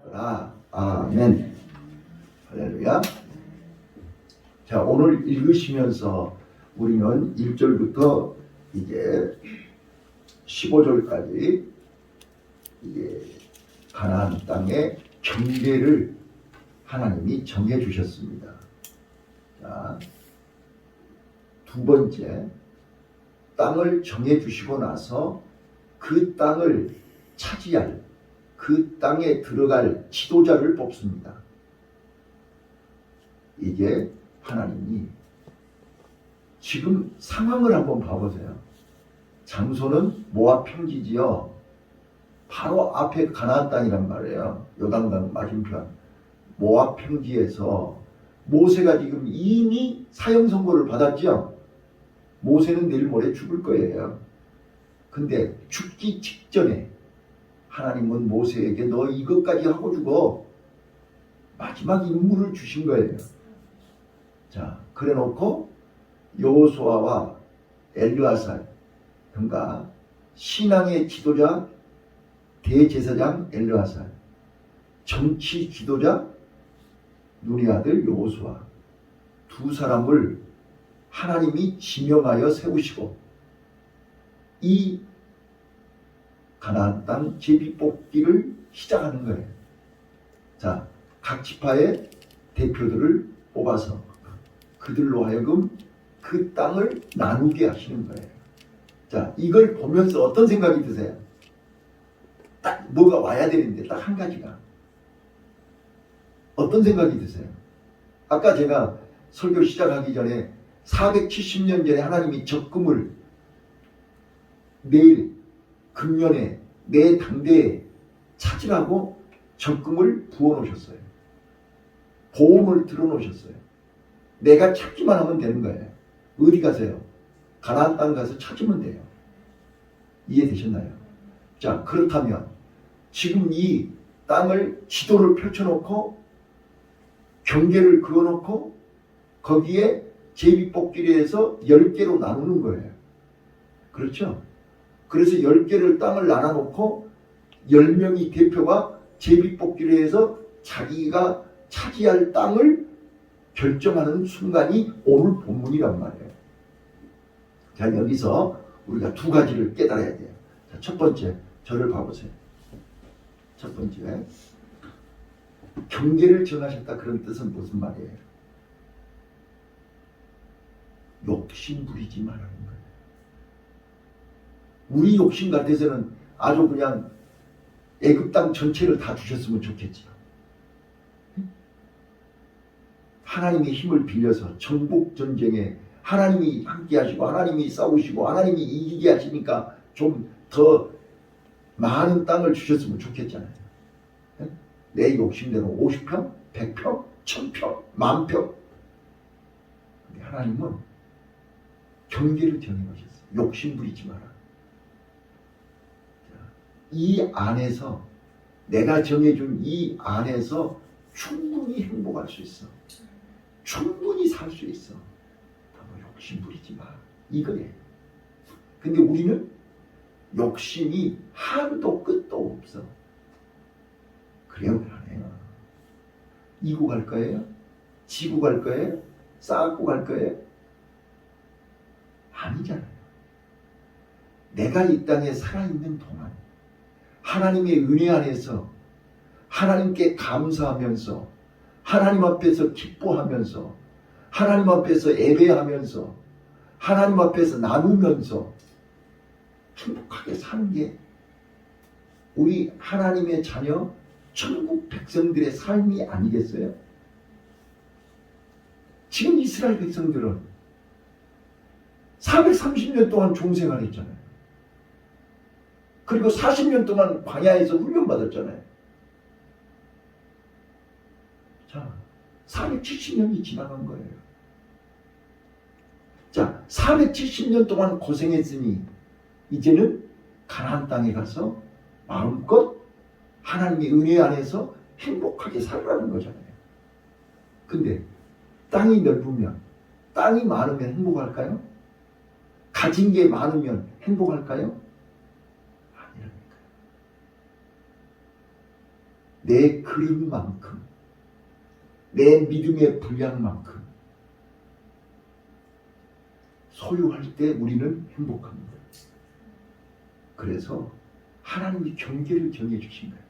거라. 아멘. 할렐루야. 자, 오늘 읽으시면서 우리는 1절부터 이제 15절까지 이게 가나안 땅의 경계를 하나님이 정해 주셨습니다. 자, 두 번째, 땅을 정해 주시고 나서 그 땅을 차지할, 그 땅에 들어갈 지도자를 뽑습니다. 이게 하나님이 지금 상황을 한번 봐보세요. 장소는 모압 평지지요. 바로 앞에 가나안 땅이란 말이에요. 요단강 맞은편 모압 평지에서 모세가 지금 이미 사형 선고를 받았죠. 모세는 내일 모레 죽을 거예요. 근데 죽기 직전에 하나님은 모세에게 너 이것까지 하고 죽어. 마지막 임무를 주신 거예요. 자, 그래 놓고 여호수아와 엘르아살, 그러니까 신앙의 지도자 대제사장 엘르아살, 정치 지도자 눈의 아들 여호수아, 두 사람을 하나님이 지명하여 세우시고 이 가나안 땅 제비뽑기를 시작하는 거예요. 자, 각 지파의 대표들을 뽑아서 그들로 하여금 그 땅을 나누게 하시는 거예요. 자, 이걸 보면서 어떤 생각이 드세요? 딱 뭐가 와야 되는데 딱 한 가지가. 어떤 생각이 드세요? 아까 제가 설교 시작하기 전에 470년 전에 하나님이 적금을 내일 금년에 내 당대에 찾으라고 적금을 부어놓으셨어요. 보험을 들어놓으셨어요. 내가 찾기만 하면 되는 거예요. 어디 가세요? 가나안 땅 가서 찾으면 돼요. 이해되셨나요? 자, 그렇다면 지금 이 땅을 지도를 펼쳐놓고 경계를 그어놓고 거기에 제비뽑기를 해서 10개로 나누는 거예요. 그렇죠? 그래서 10개를 땅을 나눠놓고 10명이 대표가 제비뽑기를 해서 자기가 차지할 땅을 결정하는 순간이 오늘 본문이란 말이에요. 자, 여기서 우리가 두 가지를 깨달아야 돼요. 자, 첫 번째, 저를 봐보세요. 첫 번째, 경계를 정하셨다, 그런 뜻은 무슨 말이에요? 욕심 부리지 말라는 거예요. 우리 욕심 같아서는 아주 그냥 애굽 땅 전체를 다 주셨으면 좋겠지요. 하나님의 힘을 빌려서 정복 전쟁에 하나님이 함께 하시고 하나님이 싸우시고 하나님이 이기게 하시니까 좀 더 많은 땅을 주셨으면 좋겠잖아요. 내 욕심대로 50평, 100평, 1000평, 10,000평. 근데 하나님은 경계를 정해놓으셨어요. 욕심 부리지 마라. 이 안에서, 내가 정해준 이 안에서 충분히 행복할 수 있어. 충분히 살 수 있어. 너무 욕심 부리지 마. 이거예요. 근데 우리는 욕심이 한도 끝도 없어. 그래요, 그러네요. 이고 갈 거예요? 지고 갈 거예요? 쌓고 갈 거예요? 아니잖아요. 내가 이 땅에 살아있는 동안 하나님의 은혜 안에서 하나님께 감사하면서 하나님 앞에서 기뻐하면서 하나님 앞에서 예배하면서 하나님 앞에서 나누면서 행복하게 사는 게 우리 하나님의 자녀 천국 백성들의 삶이 아니겠어요? 지금 이스라엘 백성들은 430년 동안 종생활 했잖아요. 그리고 40년 동안 광야에서 훈련받았잖아요. 자, 470년이 지나간 거예요. 자, 470년 동안 고생했으니 이제는 가나안 땅에 가서 마음껏 하나님의 은혜 안에서 행복하게 살라는 거잖아요. 근데 땅이 넓으면, 땅이 많으면 행복할까요? 가진 게 많으면 행복할까요? 아니라니까요. 내 그릇만큼, 내 믿음의 분량만큼 소유할 때 우리는 행복합니다. 그래서 하나님이 경계를 정해주신 거예요.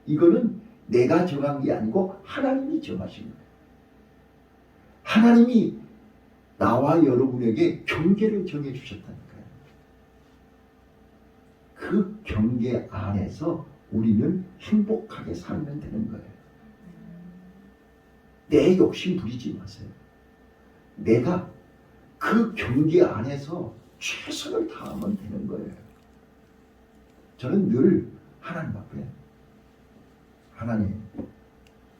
이거는 내가 정한 게 아니고 하나님이 정하신 거예요. 하나님이 나와 여러분에게 경계를 정해주셨다니까요. 그 경계 안에서 우리는 행복하게 살면 되는 거예요. 내 욕심 부리지 마세요. 내가 그 경계 안에서 최선을 다하면 되는 거예요. 저는 늘 하나님 앞에, 하나님,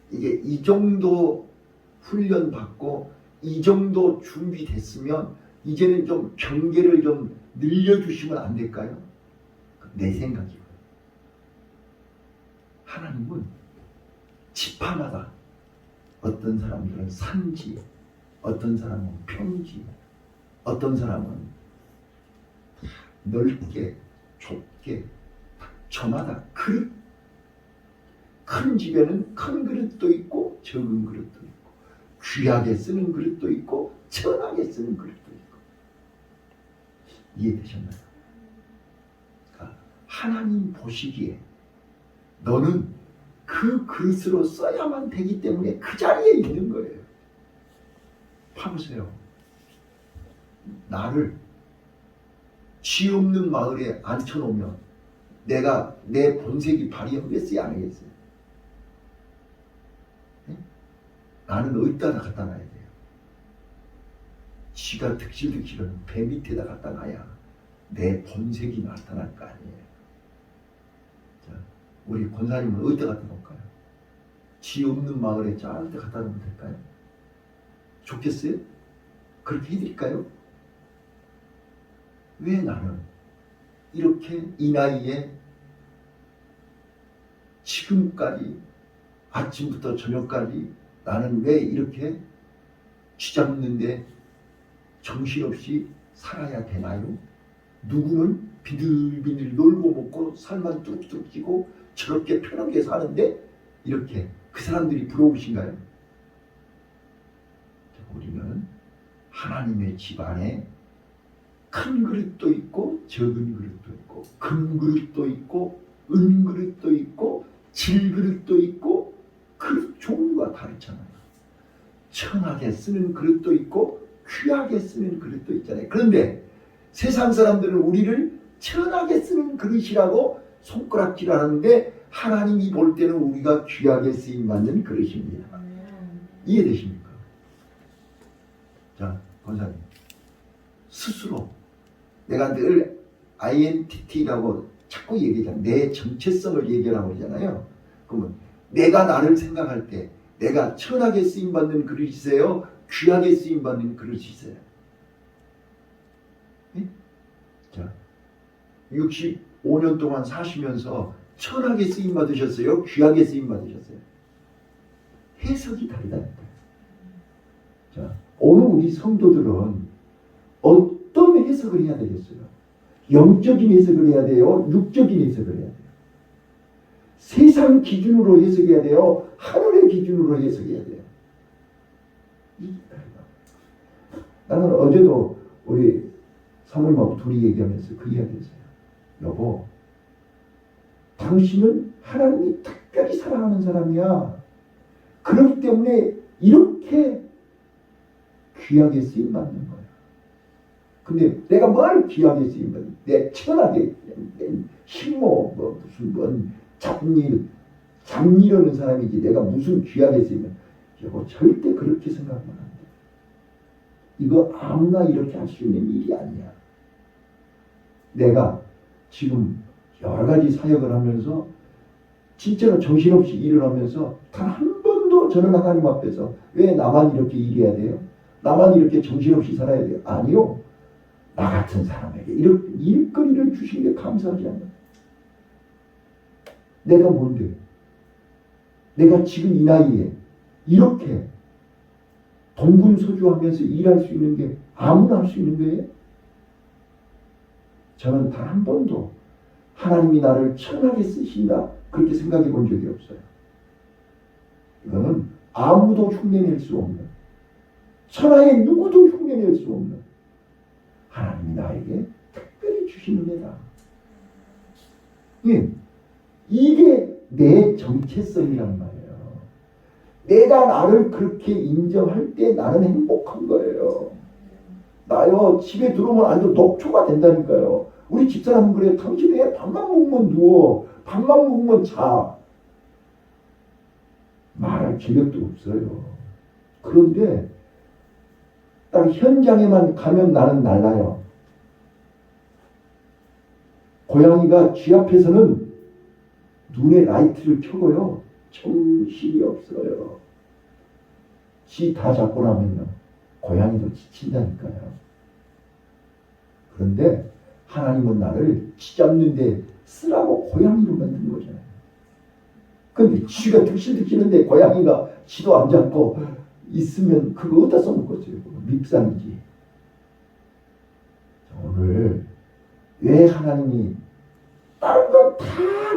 이게 이 정도 훈련 받고 이 정도 준비됐으면 이제는 좀 경계를 좀 늘려주시면 안 될까요? 내 생각이에요. 하나님은 지파마다 어떤 사람들은 산지, 어떤 사람은 평지, 어떤 사람은 넓게, 좁게, 저마다 그릇, 큰 집에는 큰 그릇도 있고 적은 그릇도 있고 귀하게 쓰는 그릇도 있고 천하게 쓰는 그릇도 있고. 이해되셨나요? 그러니까 하나님 보시기에 너는 그 그릇으로 써야만 되기 때문에 그 자리에 있는 거예요. 봐보세요. 나를 지 없는 마을에 앉혀놓으면 내가 내 본색이 발휘하겠어요? 안 하겠어요? 네? 나는 어디다 갖다 놔야 돼요? 지가 득실득실은 배 밑에다 갖다 놔야 내 본색이 나타날 거 아니에요. 자, 우리 권사님은 어디다 갖다 놓을까요? 지 없는 마을에 짠 데 갖다 놓으면 될까요? 좋겠어요? 그렇게 해드릴까요? 왜 나는 이렇게 이 나이에 지금까지 아침부터 저녁까지 나는 왜 이렇게 쥐잡는데 정신없이 살아야 되나요? 누구는 비들비들 놀고 먹고 살만 뚝뚝 찌고 저렇게 편하게 사는데 이렇게 그 사람들이 부러우신가요? 우리는 하나님의 집안에 큰 그릇도 있고 적은 그릇도 있고 금 그릇도 있고 은 그릇도 있고 질 그릇도 있고 그릇 종류가 다르잖아요. 천하게 쓰는 그릇도 있고 귀하게 쓰는 그릇도 있잖아요. 그런데 세상 사람들은 우리를 천하게 쓰는 그릇이라고 손가락질하는데 하나님이 볼 때는 우리가 귀하게 쓰임받는 그릇입니다. 이해되십니까? 자, 권사님, 스스로 내가 늘 INTT라고 자꾸 얘기하잖아요. 내 정체성을 얘기하라고 그러잖아요. 그러면 내가 나를 생각할 때 내가 천하게 쓰임받는 그릇이세요? 귀하게 쓰임받는 그릇이세요? 네? 자, 65년 동안 사시면서 천하게 쓰임받으셨어요? 귀하게 쓰임받으셨어요? 해석이 다르다니까요. 자, 오늘 우리 성도들은 어떤 해석을 해야 되겠어요? 영적인 해석을 해야 돼요? 육적인 해석을 해야 돼요? 세상 기준으로 해석해야 돼요? 하늘의 기준으로 해석해야 돼요? 나는 어제도 우리 사모님하고 둘이 얘기하면서 그 이야기했어요. 여보, 당신은 하나님이 특별히 사랑하는 사람이야. 그렇기 때문에 이렇게 귀하게 쓰임받는 거야. 근데 내가 뭘 귀하게 쓰임받는 거야? 내 천하게 힘모 무슨 잡일하는 사람이지 내가 무슨 귀하게 쓰이면 여보 절대 그렇게 생각하면 안 돼. 이거 아무나 이렇게 할 수 있는 일이 아니야. 내가 지금 여러 가지 사역을 하면서 진짜로 정신없이 일을 하면서 단 한 번도 저는 하나님 앞에서 왜 나만 이렇게 일해야 돼요? 나만 이렇게 정신없이 살아야 돼요? 아니요. 나 같은 사람에게 이런 일거리를 주신 게 감사하지 않나요? 내가 뭔데? 내가 지금 이 나이에 이렇게 동분서주하면서 일할 수 있는 게 아무나 할 수 있는 거예요? 저는 단 한 번도 하나님이 나를 천하게 쓰신다 그렇게 생각해 본 적이 없어요. 이거는 아무도 흉내낼 수 없는, 천하의 누구도 흉내낼 수 없는 하나님이 나에게 특별히 주신 은혜다. 예, 이게 내 정체성이란 말이에요. 내가 나를 그렇게 인정할 때 나는 행복한 거예요. 나요, 집에 들어오면 아주 녹초가 된다니까요. 우리 집사람은 그래요. 당신 왜 밥만 먹으면 누워, 밥만 먹으면 자. 말할 기력도 없어요. 그런데 딱 현장에만 가면 나는 날라요. 고양이가 쥐 앞에서는 눈에 라이트를 켜고요. 정신이 없어요. 쥐 다 잡고 나면요. 고양이도 지친다니까요. 그런데 하나님은 나를 쥐 잡는데 쓰라고 고양이로 만든 거잖아요. 근데 쥐가 득실득실한데 고양이가 쥐도 안 잡고 있으면 그거 어디다 써먹겠어요? 밉상이지. 오늘 왜 하나님이 다른 건 다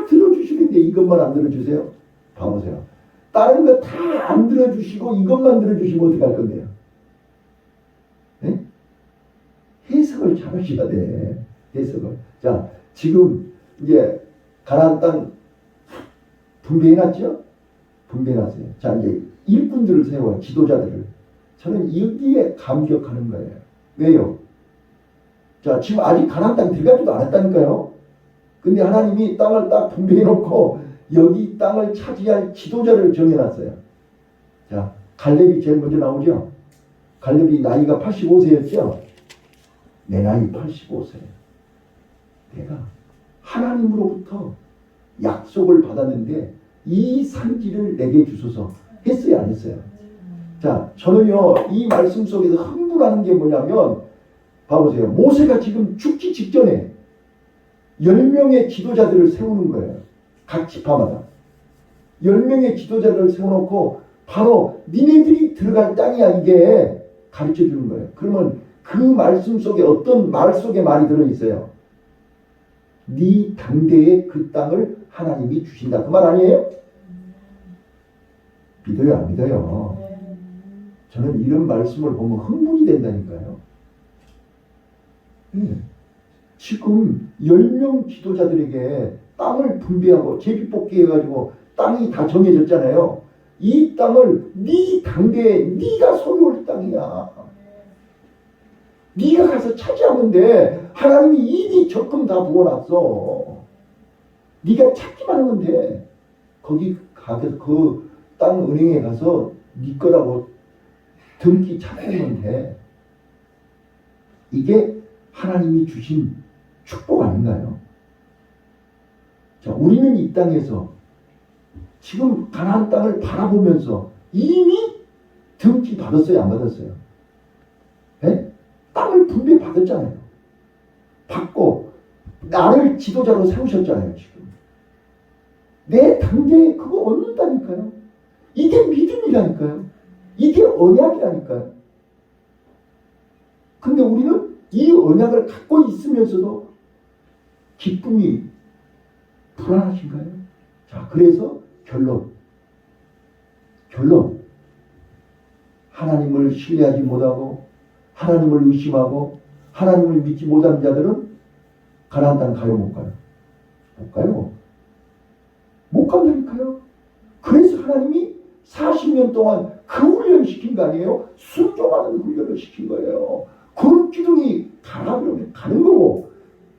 들어주시는데 이것만 안 들어주세요? 봐보세요. 다른 거 다 안 들어주시고 이것만 들어주시면 어떻게 할 건데요? 네? 해석을 잘 하셔야 돼. 해석을. 자, 지금 이제 가나안 땅 분배해놨죠? 분배해놨어요. 자, 이제 일꾼들을 세워요. 지도자들을. 저는 여기에 감격하는 거예요. 왜요? 자, 지금 아직 가나안 땅 들어가지도 않았다니까요. 근데 하나님이 땅을 딱 분배해놓고 여기 땅을 차지할 지도자를 정해놨어요. 자, 갈렙이 제일 먼저 나오죠? 갈렙이 나이가 85세였죠? 내 나이 85세. 내가 하나님으로부터 약속을 받았는데 이 산지를 내게 주소서 했어요, 안 했어요? 자, 저는요, 이 말씀 속에서 흥분하는 게 뭐냐면, 봐보세요. 모세가 지금 죽기 직전에 10명의 지도자들을 세우는 거예요. 각 지파마다. 10명의 지도자들을 세워놓고 바로 니네들이 들어갈 땅이야, 이게 가르쳐 주는 거예요. 그러면 그 말씀 속에 어떤 말 속에 말이 들어있어요? 네 당대에 그 땅을 하나님이 주신다. 그 말 아니에요? 믿어요, 안 믿어요? 저는 이런 말씀을 보면 흥분이 된다니까요. 지금 10명 지도자들에게 땅을 분배하고 제비뽑기 해가지고 땅이 다 정해졌잖아요. 이 땅을 네 당대에 네가 소유할 땅이야. 네가 가서 차지하면 돼. 하나님이 이미 적금 다 부어놨어. 네가 찾기만 하면 돼. 거기 가서 그 땅 은행에 가서 네 거라고 등기 찾으면 돼. 이게 하나님이 주신 축복 아닌가요? 자, 우리는 이 땅에서 지금 가나안 땅을 바라보면서 이미 등기 받았어요, 안 받았어요? 네? 땅을 분배 받았잖아요. 받고 나를 지도자로 세우셨잖아요, 지금. 내 단계에 그거 얻는다니까요. 이게 믿음이라니까요. 이게 언약이라니까요. 근데 우리는 이 언약을 갖고 있으면서도 기쁨이 불안하신가요? 자, 그래서 결론. 하나님을 신뢰하지 못하고 하나님을 의심하고 하나님을 믿지 못하는 자들은 가나안 땅 가요, 못 가요? 못 가요. 못 간다니까요. 그래서 하나님이 40년 동안 그 훈련을 시킨 거 아니에요? 순종하는 훈련을 시킨 거예요. 불기둥이 가라 그러면 가는 거고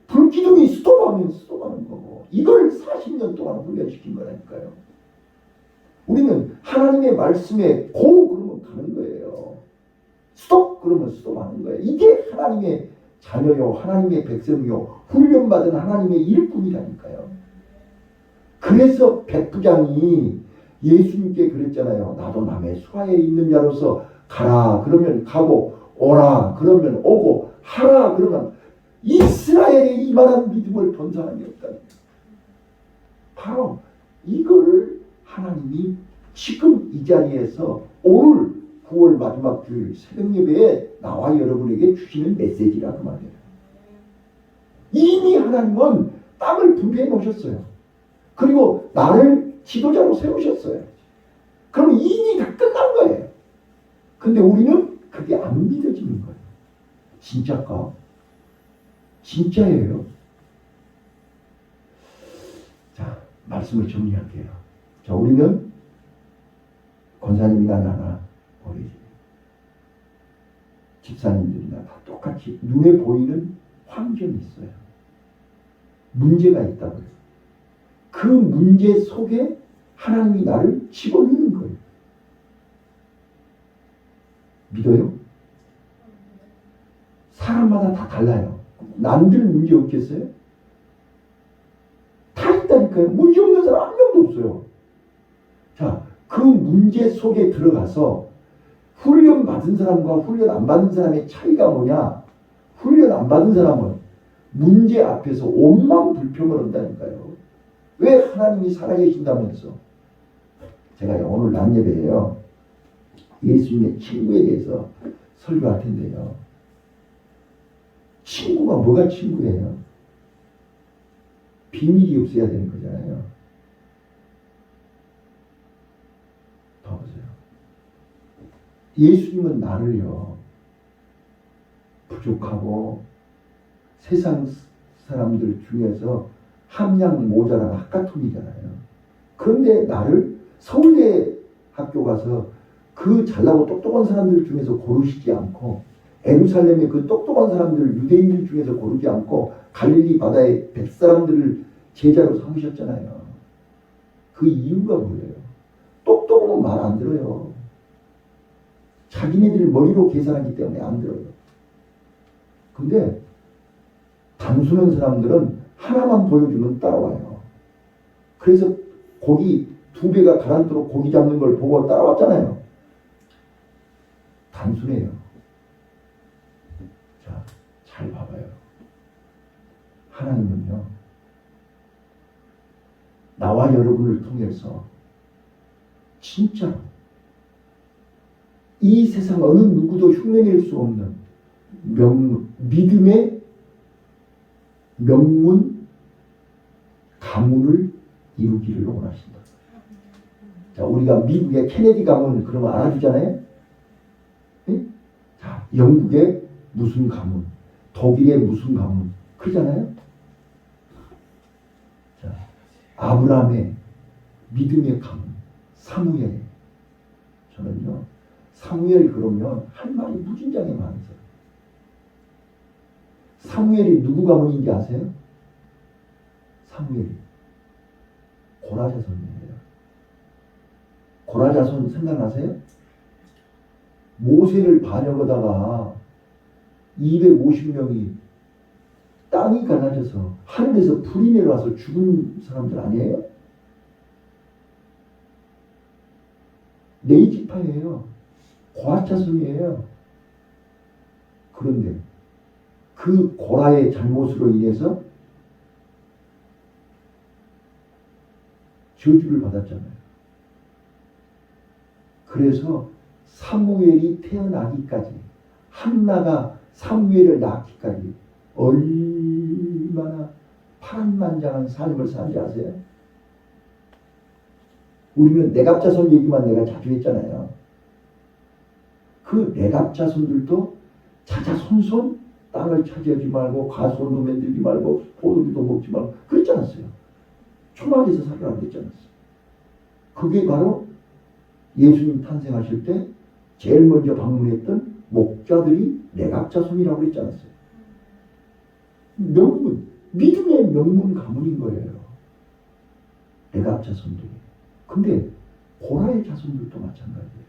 불기둥이 스톱하면 스톱하는 거고 이걸 40년 동안 훈련시킨 거라니까요. 우리는 하나님의 말씀에 고 그러면 가는 거예요. 스톱 그러면 스톱하는 거예요. 이게 하나님의 자녀요, 하나님의 백성이요, 훈련받은 하나님의 일꾼이라니까요. 그래서 백부장이 예수님께 그랬잖아요. 나도 남의 수하에 있는 자로서 가라 그러면 가고 오라 그러면 오고 하라 그러면 이스라엘에 이만한 믿음을 본 사람이 없다. 바로 이거를 하나님이 지금 이 자리에서 오늘 9월 마지막 주일 새벽 예배에 나와 여러분에게 주시는 메시지라 그 말이에요. 이미 하나님은 땅을 분배해 놓으셨어요. 그리고 나를 지도자로 세우셨어요. 그러면 이미 다 끝난 거예요. 근데 우리는 그게 안 믿어지는 거예요. 진짜까? 진짜예요. 자, 말씀을 정리할게요. 자, 우리는 권사님이나 나나 우리 집사님들이나 다 똑같이 눈에 보이는 환경이 있어요. 문제가 있다고요. 그 문제 속에 하나님이 나를 집어넣는 거예요. 믿어요? 사람마다 다 달라요. 남들 문제 없겠어요? 다 있다니까요. 문제 없는 사람 한 명도 없어요. 자, 그 문제 속에 들어가서 훈련 받은 사람과 훈련 안 받은 사람의 차이가 뭐냐? 훈련 안 받은 사람은 문제 앞에서 온만 불평을 한다니까요. 왜 하나님이 살아계신다면서? 제가 오늘 낮 예배에요. 예수님의 친구에 대해서 설교할 텐데요. 친구가 뭐가 친구예요? 비밀이 없어야 되는 거잖아요. 봐보세요. 예수님은 나를요, 부족하고 세상 사람들 중에서 함량 모자란 학가통이잖아요. 그런데 나를 서울대 학교 가서 그 잘나고 똑똑한 사람들 중에서 고르시지 않고 예루살렘의 그 똑똑한 사람들을 유대인들 중에서 고르지 않고 갈릴리 바다의 백사람들을 제자로 삼으셨잖아요. 그 이유가 뭐예요? 똑똑하면 말 안 들어요. 자기네들 머리로 계산하기 때문에 안 들어요. 근데 단순한 사람들은 하나만 보여주면 따라와요. 그래서 고기 2배가 가란도록 고기 잡는 걸 보고 따라왔잖아요. 단순해요. 자, 잘 봐봐요. 하나님은요, 나와 여러분을 통해서 진짜로 이 세상 어느 누구도 흉내낼 수 없는 믿음의 명문 가문을 이루기를 원하신다. 자, 우리가 미국의 케네디 가문 그러면 알아주잖아요. 네? 자, 영국의 무슨 가문, 독일의 무슨 가문 그러잖아요. 자, 아브라함의 믿음의 가문 사무엘. 저는요, 사무엘 그러면 할 말이 무진장에 많으세요. 사무엘이 누구 가문인지 아세요? 사무엘이 고라자손이에요. 고라자손 생각나세요? 모세를 반역하다가 250명이 땅이 갈라져서 하늘에서 불이 내려와서 죽은 사람들 아니에요? 네이지파예요. 고라자손이에요. 그런데 그 고라의 잘못으로 인해서 저주를 받았잖아요. 그래서 사무엘이 태어나기까지, 한나가 사무엘을 낳기까지 얼마나 파란만장한 삶을 산지 아세요? 우리는 내갑자손 얘기만 내가 자주 했잖아요. 그 내갑자손들도 자자손손 땅을 차지하지 말고 가수원도 만들지 말고 포도주도 먹지 말고 그랬지 않았어요. 초막에서 살으라고 그랬지 않았어요. 그게 바로 예수님 탄생하실 때 제일 먼저 방문했던 목자들이 내갑자손이라고 그랬지 않았어요. 명문, 믿음의 명문 가문인 거예요. 내갑자손들이. 근데 고라의 자손들도 마찬가지예요.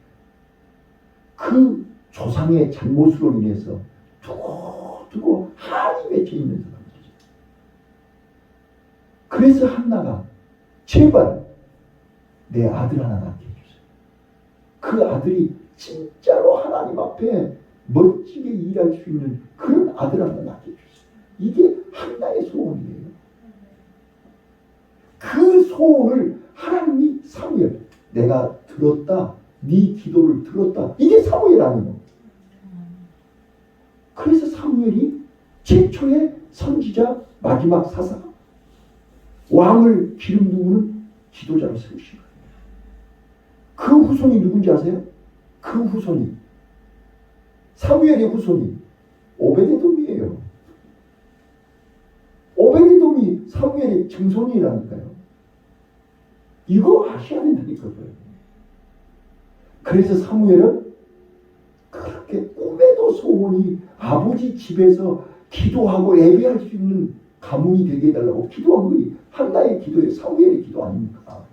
그 조상의 잘못으로 인해서 두고 한이 맺혀 있는 사람들이죠. 그래서 한나가 제발 내 아들 하나 낳게 해주세요. 그 아들이 진짜로 하나님 앞에 멋지게 일할 수 있는 그런 아들 하나 낳게 해주세요. 이게 한나의 소원이에요. 그 소원을 하나님이 사무엘, 내가 들었다, 네 기도를 들었다. 이게 사무엘 아니에요. 그래서 사무엘이 최초의 선지자, 마지막 사사, 왕을 기름 부으는 지도자로 세우신 거예요. 그 후손이 누군지 아세요? 그 후손이 사무엘의 후손이 오베데돔이에요. 오베데돔이 사무엘의 증손이라니까요. 이거 아셔야 된다니까요. 그래서 사무엘은 그렇게 꿈에도 소원이 아버지 집에서 기도하고 예배할 수 있는 가문이 되게 해달라고 기도한 것이 한나의 기도예요. 사무엘의 기도 아닙니까?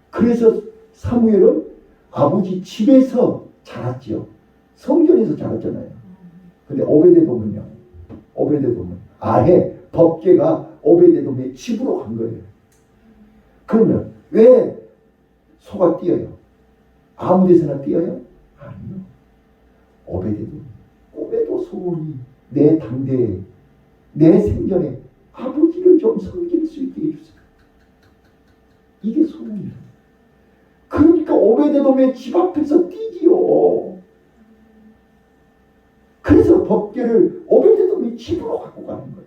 그래서 사무엘은 아버지 집에서 자랐지요. 성전에서 자랐잖아요. 근데 오베데돔은요. 오베데돔은 아예 법궤가 오베데돔의 집으로 간 거예요. 그러면 왜 소가 뛰어요? 아무 데서나 뛰어요? 아니요. 오베데돔 꿈에도 소원이 내 당대에 내 생전에 아버지를 좀 섬길 수 있게 해주세요. 이게 소원이에요. 그러니까 오베데돔의 집 앞에서 뛰지요. 그래서 법궤를 오베데돔의 집으로 갖고 가는 거예요.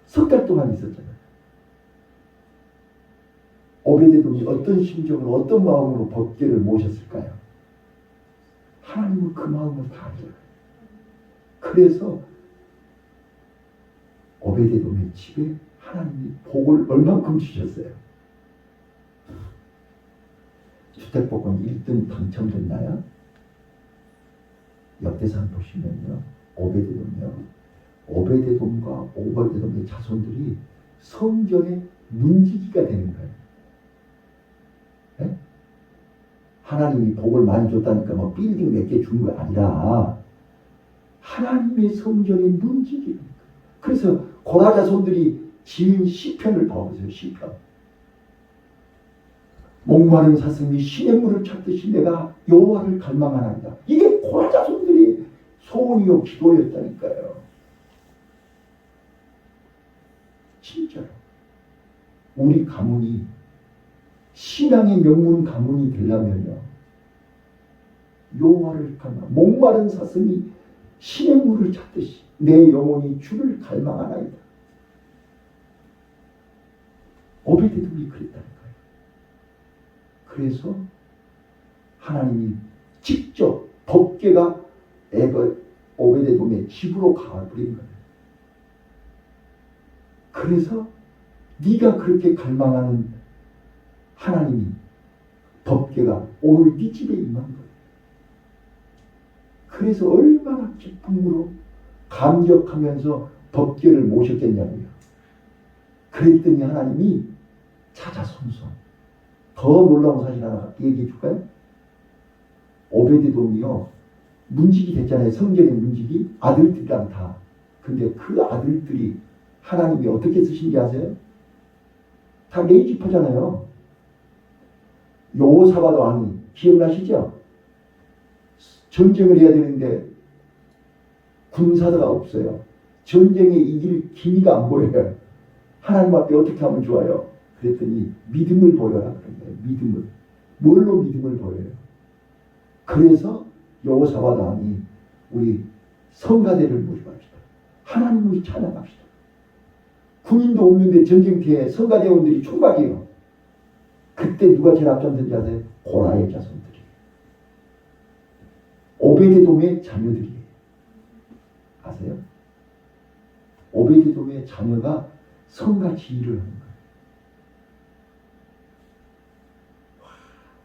석 달 동안 있었잖아요. 오베데돔이 어떤 심정으로 어떤 마음으로 법궤를 모셨을까요? 하나님은 그 마음을 다 알아요. 그래서 오베데돔의 집에 하나님이 복을 얼만큼 주셨어요? 주택복권 1등 당첨됐나요? 역대상 보시면요. 오베데돔과 오베데돔의 자손들이 성전의 문지기가 되는 거예요. 네? 하나님이 복을 많이 줬다니까 뭐 빌딩 몇 개 준 거 아니라 하나님의 성전의 문지기입니다. 그래서 고라 자손들이 지은 시편을 봐보세요. 시편. 목마른 사슴이 시냇물을 찾듯이 내가 여호와를 갈망하나이다. 이게 고라 자손들이 소원이요 기도였다니까요. 진짜로 우리 가문이 신앙의 명문 가문이 되려면요, 여호와를 갈망, 목마른 사슴이 시냇물을 찾듯이 내 영혼이 주를 갈망하나이다. 오베데돔이 그랬다니까요. 그래서 하나님이 직접 법궤가 오베데돔의 집으로 가버린 거예요. 그래서 네가 그렇게 갈망하는 하나님이 법궤가 오늘 네 집에 임한 거예요. 그래서 얼마나 기쁨으로 감격하면서 법궤를 모셨겠냐고요. 그랬더니 하나님이 자자손손. 더 놀라운 사실 하나 얘기해 줄까요? 오베데돔이요 문지기 됐잖아요. 성전의 문지기 아들들이랑 다. 근데 그 아들들이 하나님이 어떻게 쓰신지 아세요? 다 레위지파잖아요. 여호사밧 왕이 기억나시죠? 전쟁을 해야 되는데 군사가 없어요. 전쟁에 이길 기미가 안 보여요. 하나님 앞에 어떻게 하면 좋아요? 그랬더니 믿음을 보여라 그런 거예요. 믿음을. 뭘로 믿음을 보여요? 그래서 여호사밧 왕이 우리 성가대를 모집합시다. 하나님을 찬양합시다. 군인도 없는데 전쟁터에 성가대원들이 총박이에요. 그때 누가 제일 앞장선지 아세요? 고라의 자손들이. 오베데돔의 자녀들이에요. 아세요? 오베데돔의 자녀가 성가 지휘를 하는 거예요.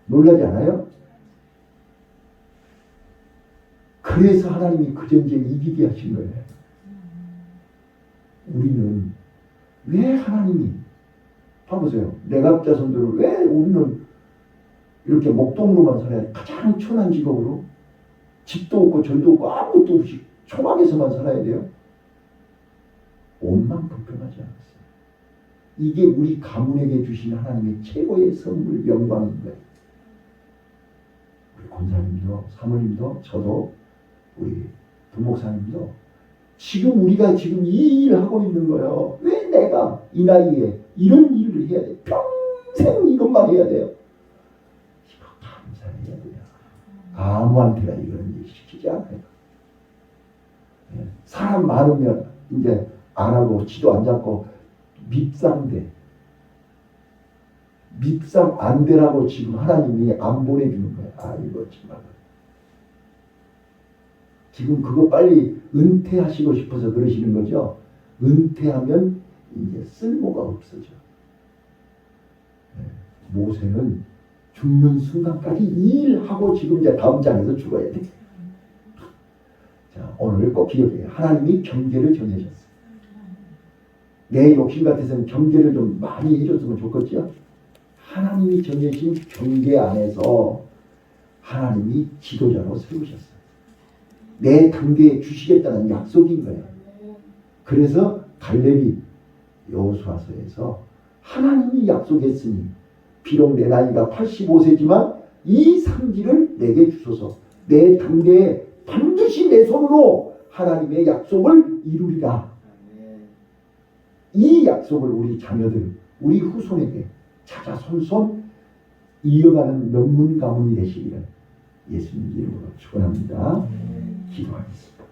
놀라지 않아요? 그래서 하나님이 그 전쟁 이기게 하신 거예요. 우리는 왜 하나님이 봐보세요. 내갑 자손들을 왜 우리는 이렇게 목동으로만 살아야 돼? 가장 천한 직업으로 집도 없고 절도 없고 아무것도 없이 초막에서만 살아야 돼요. 옷만 불편하지 않았어요. 이게 우리 가문에게 주신 하나님의 최고의 선물 영광인 거예요. 우리 권사님도 사모님도 저도 우리 부목사님도 지금 우리가 지금 이 일을 하고 있는 거예요. 왜 내가 이 나이에 이런 일을 해야 돼? 평생 이것만 해야 돼요. 이거 감사해야 돼요. 아무한테나 이런 일 시키지 않아요. 사람 많으면 이제 안 하고 지도 안 잡고 밉상대 밉상 안 되라고 지금 하나님이 안 보내주는 거야. 아, 이거 정말. 지금 그거 빨리 은퇴하시고 싶어서 그러시는 거죠. 은퇴하면 이제 쓸모가 없어져. 모세는 죽는 순간까지 일하고 지금 이제 다음 장에서 죽어야 돼. 자, 오늘 꼭 기억해. 하나님이 경계를 정해줬어. 내 욕심 같아서는 경계를 좀 많이 해줬으면 좋겠죠. 하나님이 정해진 경계 안에서 하나님이 지도자로 세우셨어. 내 당대에 주시겠다는 약속인 거예요. 그래서 갈렙이 여호수아서에서 하나님이 약속했으니 비록 내 나이가 85세지만 이 상지를 내게 주소서. 내 당대에 반드시 내 손으로 하나님의 약속을 이루리라. 이 약속을 우리 자녀들, 우리 후손에게 찾아 손손 이어가는 명문 가문이 되시기를 예수님 이름으로 축원합니다. 기도하겠습니다.